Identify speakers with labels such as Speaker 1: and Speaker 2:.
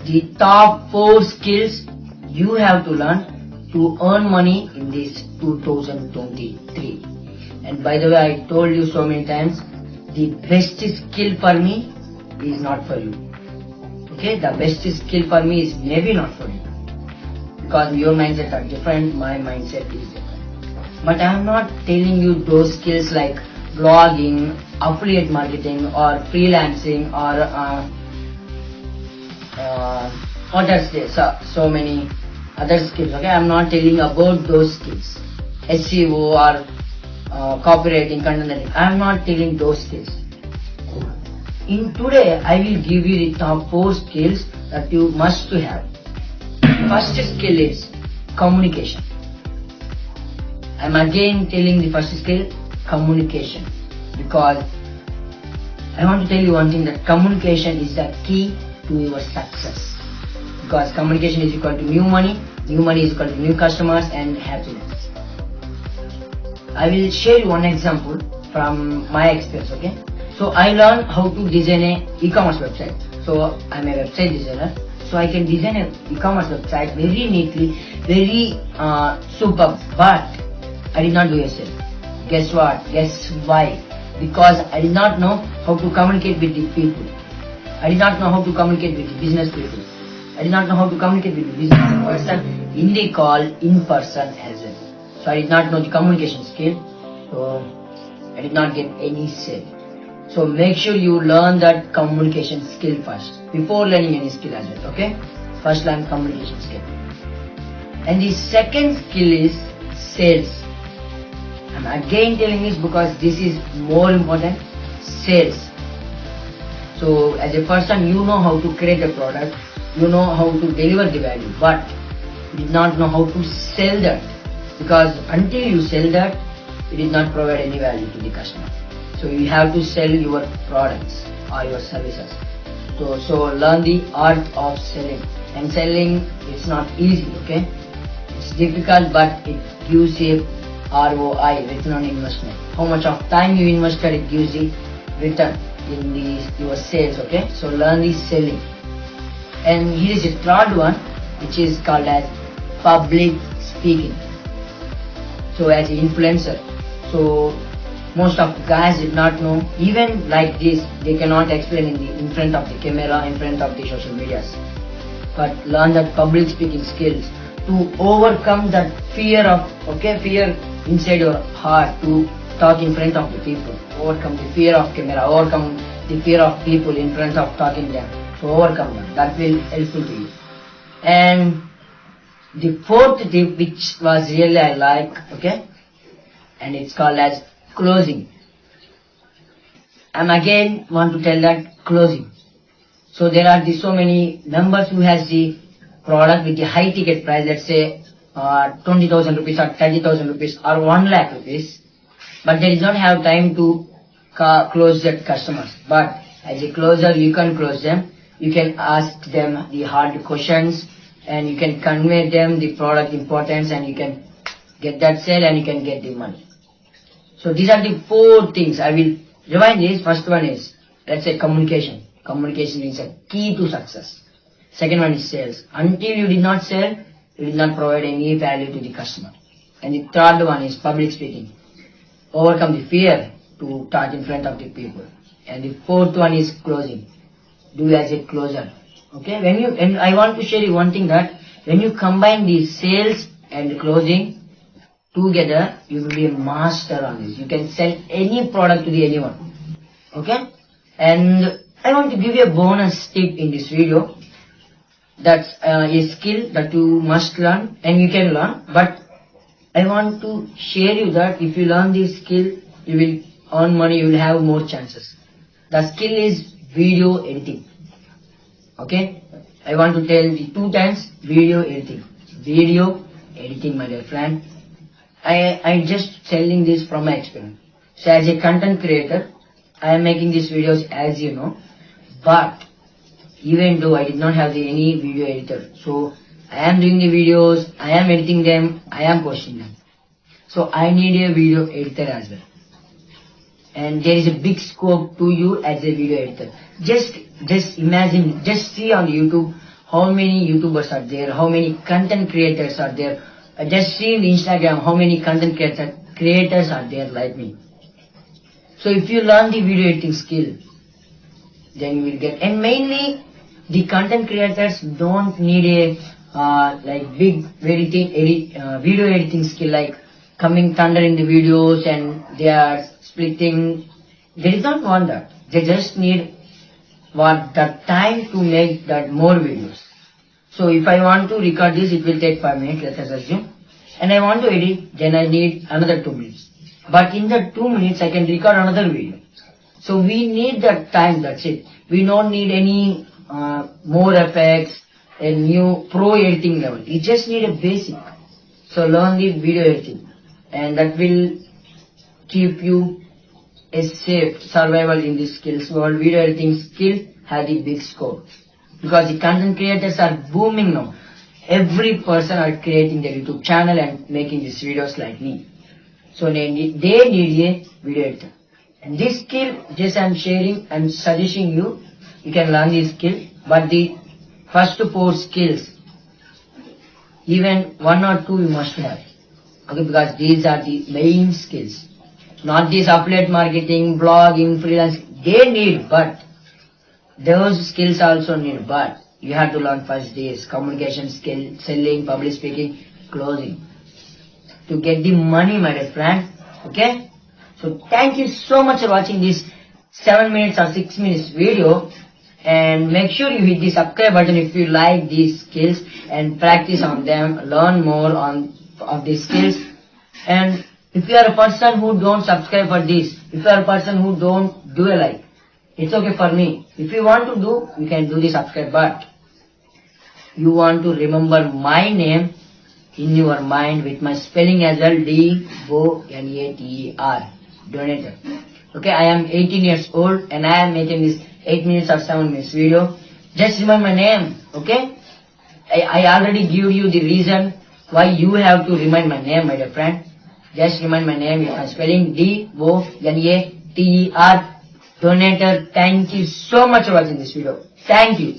Speaker 1: the top 4 skills you have to learn to earn money in this 2023. And by the way, I told you so many times, the best skill for me is not for you. Okay, the best skill for me is maybe not for you, because your mindset are different, my mindset is different. But I am not telling you those skills like blogging, affiliate marketing, or freelancing, or what else there? So many other skills. Okay, I am not telling about those skills, SEO or copywriting, content editing. I am not telling those skills. In today, I will give you the top 4 skills that you must to have. First skill is communication. I am again telling the first skill, communication, because I want to tell you one thing, that communication is the key to your success. Because communication is equal to new money is equal to new customers and happiness. I will share you one example from my experience. Okay, so I learned how to design a e-commerce website. So I am a website designer. So I can design an e-commerce website very neatly, very superb. But I did not do a sale. Guess what? Guess why? Because I did not know how to communicate with the people. I did not know how to communicate with the business people. I did not know how to communicate with the business person in the call, in person as well. So I did not know the communication skill. So I did not get any sale. So make sure you learn that communication skill first before learning any skill as well. Okay? First learn communication skill. And the second skill is sales. I'm again telling this because this is more important. Sales. So as a person, you know how to create a product, you know how to deliver the value, but you did not know how to sell that, because until you sell that, you did not provide any value to the customer. So you have to sell your products or your services. So learn the art of selling. And selling, it's not easy, okay? It's difficult, but it gives a ROI, return on investment. How much of time you invested, it gives the return in your sales, okay? So learn the selling. And here is the third one, which is called as public speaking. So as an influencer, so most of the guys did not know, even like this, they cannot explain in front of the camera, in front of the social medias. But learn that public speaking skills to overcome that fear inside your heart to talk in front of the people. Overcome the fear of camera, overcome the fear of people in front of talking them. So overcome that. That will helpful to you. And the fourth tip, which was really I like, okay, and it's called as closing. And again want to tell that closing. So there are so many members who has the product with the high ticket price, let's say 20,000 rupees or 30,000 rupees or 1 lakh rupees, but they did not have time to close that customers. But as a closer, you can close them. You can ask them the hard questions, and you can convey them the product importance, and you can get that sale, and you can get the money. So these are the 4 things. I will rewind this. First one is, let's say, communication. Communication is a key to success. Second one is sales. Until you did not sell, you did not provide any value to the customer. And the third one is public speaking. Overcome the fear to talk in front of the people. And the fourth one is closing. Do as a closer. Okay? And I want to share you one thing, that when you combine the sales and closing together, you will be a master on this. You can sell any product to anyone. Okay? And I want to give you a bonus tip in this video. That's a skill that you must learn, and you can learn. But I want to share you that if you learn this skill, you will earn money, you will have more chances. The skill is video editing. Okay? I want to tell you 2 times, video editing. Video editing, my dear friend. I just telling this from my experience. So as a content creator, I am making these videos, as you know, but even though I did not have any video editor, so I am doing the videos, I am editing them, I am posting them. So I need a video editor as well. And there is a big scope to you as a video editor. Just imagine, just see on YouTube how many YouTubers are there, how many content creators are there. I just see in Instagram how many content creators are there like me. So if you learn the video editing skill, then you will get, and mainly the content creators don't need a like big video editing skill like coming thunder in the videos and they are splitting. They do not want that. They just need the time to make that more videos. So if I want to record this, it will take 5 minutes, let us assume, and I want to edit, then I need another 2 minutes. But in the 2 minutes, I can record another video. So we need that time, that's it. We don't need any more effects, a new pro editing level. You just need a basic. So learn the video editing, and that will keep you a safe survival in this skills world. Video editing skill has the big scope because the content creators are booming now. Every person are creating their YouTube channel and making these videos like me. So they need a video editor. And this skill, just I'm sharing, I'm suggesting you, you can learn this skill. But the first 4 skills, even 1 or 2 you must have. Okay, because these are the main skills. Not this affiliate marketing, blogging, freelance. They need, but those skills also need. But you have to learn first this communication skill, selling, public speaking, closing, to get the money, my dear friend. Okay? So thank you so much for watching this 7 minutes or 6 minutes video, and make sure you hit the subscribe button if you like these skills and practice on them, learn more of these skills. And if you are a person who don't subscribe for this, if you are a person who don't do a like, it's okay for me. If you want to do, you can do the subscribe, but you want to remember my name in your mind with my spelling as well, D-O-N-A-T-E-R, donator. Okay, I am 18 years old and I am making this 8 minutes or 7 minutes video. Just remember my name, okay? I already give you the reason why you have to remind my name, my dear friend. Just remind my name with my spelling, D-O-N-A-T-E-R, donator. Thank you so much for watching this video. Thank you.